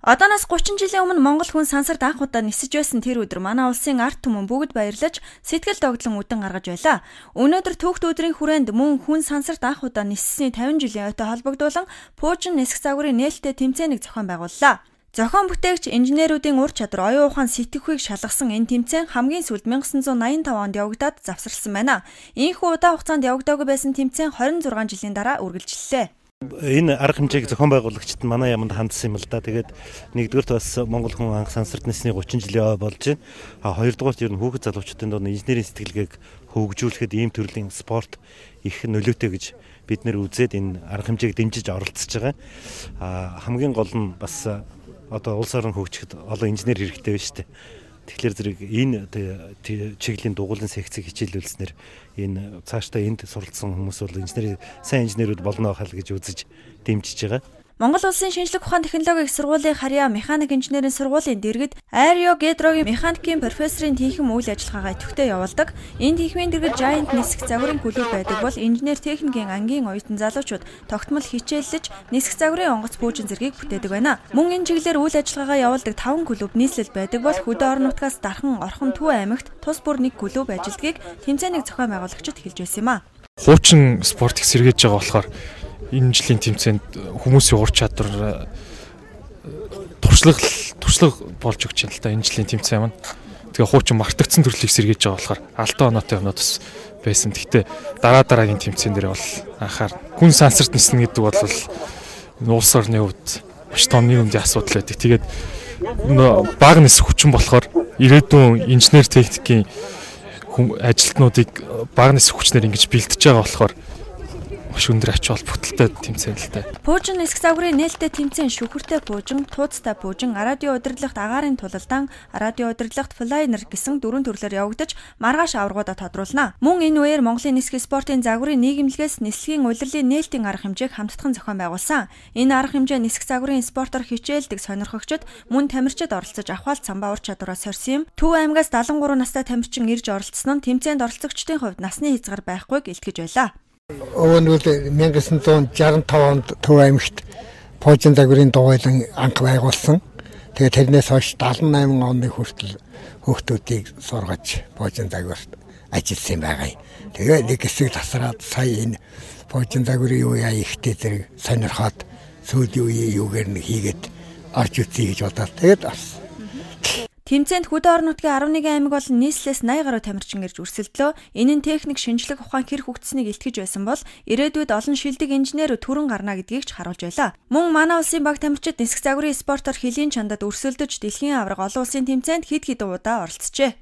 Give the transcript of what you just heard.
Одооноос 30 жилийн өмнө Монгол хүн сансарт анх удаа нисэж байсан тэр өдөр манай улсын ард түмэн бүгд баярлаж сэтгэл догдлон үдэн гаргаж байлаа. Өнөөдөр Түүхт өдрийн хүрээнд мөн хүн сансарт анх удаа ниссэний 50 жилийн ойтой холбогдуулан Пуужин нисэх загварын нээлттэй тэмцээнийг зохион байгууллаа. Зохион бүтээгч инженеруудын ур чадвар оюун ухаан сэтгэхүйг шалгасан энэ тэмцээн хамгийн сүүлд 1985 онд явагдаад завсарласан байна. Ийхүү удаан хугацаанд явагдаагүй байсан тэмцээн 26 жилийн дараа үргэлжлэлээ. Энэ арга хэмжээг зохион байгуулагчид манай яманд хандсан юм л да. Тэгээд нэгдүгээрт бас Монгол хүн анх сансарт нисний 30 жилийн ой болж байна. Хоёрдугаарт ер нь хүүхэд залуучуудын дунд инженерийн сэтгэлгээг хөгжүүлэхэд ийм төрлийн спорт их нөлөөтэй гэж бид нэр үзээд энэ арга хэмжээг дэмжиж оролцож байгаа. Хамгийн гол нь бас одоо улс орон хөгжихэд олон инженер хэрэгтэй байна шүү дээ. Тэгэхээр зэрэг энэ чиглэлийн дугуулын секцийг хичээлүүлснээр энэ цаашдаа энд суралцсан хүмүүс бол сайн инженерүүд болно байхал гэж үзэж дэмжиж байгаа. Монгол улсын шинжлэх ухаан технологийн их сургуулийн харьяа механик инженерийн сургуулийн дэргэд Арио Гедрогийн механикийн профессорын тэнхим үйл ажиллагаагаа идэвхтэй явуулдаг. Энэ тэнхимийн дэргэд Giant нисэх загварын клуб байдаг бол инженер техникийн ангийн оюутан залуучууд тогтмол хичээллэж нисэх загварын онгоц пуужин зэргийг бүтээдэг байна. Мөн энэ чиглэлээр үйл ажиллагаагаа явуулдаг 5 клуб нийслэл байдаг бол хөдөө орон нутгаас дархан Орхон Төв аймагт тус бүр нэг клуб ажилдгийг тэмцээнийг зохион байгуулагчид хэлж байсан юм а. Хуучин спорт их сэргээж байгаа болохоор энэ жилийн тэмцээнд хүмүүсийн ур чадвар туршлага болж өгч байна л да энэ жилийн тэмцээн маань. Тэгээ хуучин мартагдсан төрлийг сэргээж байгаа болохоор алдан оноотой юмнууд бас байсан. Гэхдээ дараагийн тэмцээн дээр бол анхаар хүн сансарт ниснэ гэдэг бол улс орны хувьд маш том нийгэмдийн асуудал байдаг. Тэгээд бага нисэх хүчин болохоор ирээдүйн инженер техникийн ажилтнуудыг бага нисэх хүчнээр ингэж бэлдэж байгаа болохоор маш өндөр ач холбогдолтой тэмцээн л дээ. Пуужин нисэх загварын нээлттэй тэмцээн шүхэртэй пуужин, тууцтай пуужин, радио удирдлагт агаарын тулалдаан, радио удирдлагт флайнер гэсэн дөрвөн төрлөөр явагдаж маргааш аваргуудаа тодруулна. Мөн энэ үеэр Монголын нисэх спортын загварын нийгэмлэгээс нислэгийн улирлын нээлтийн арга хэмжээг хамтдхан зохион байгуулсан. Энэ арга хэмжээ нисэх загварын спортоор хичээлдэг сонирхогчид мөн тамирчид оролцож ахвал самбаа ур чадвараа сорьсон юм. Төв аймгаас 73 настай тамирчин ирж оролцсон нь тэмцээнд оролцогчдын хувьд насны хязгаар байхгүйг илтгэж байлаа. Өвөнүүд 1965 онд Төв аймагт Пуужин загварын дугуйлан анх байгуулсан. Тэгээд тэрнээс хойш 78 оны хүртэл хүүхдүүдийг сургаж Пуужин загварт ажилласан байгаа юм. Тэгээд нэг хэсэг тасраад сая энэ Пуужин загварын юу яа ихтэй зэрэг сонирхоод сүүлийн үеийн юугаар нэг хийгээд орж үзье гэж бодоод тэгээд бас тэмцээнд хөдөө орон нутгийн 11 аймаг бол нийслэлээс 80 гаруй тамирчин ирж өрсөлдлөө. Энэ нь техник шинжлэх ухаан хэр хөгжсөнийг илтгэж байсан бол ирээдүйд олон шилдэг инженерүүд түрэн гарна гэдгийг ч харуулж байлаа. Мөн манай улсын баг тамирчид нисэх загварын спортоор хөлийн чандад өрсөлдөж дэлхийн аварга олон улсын тэмцээнд хэд хэдэн удаа оролцжээ.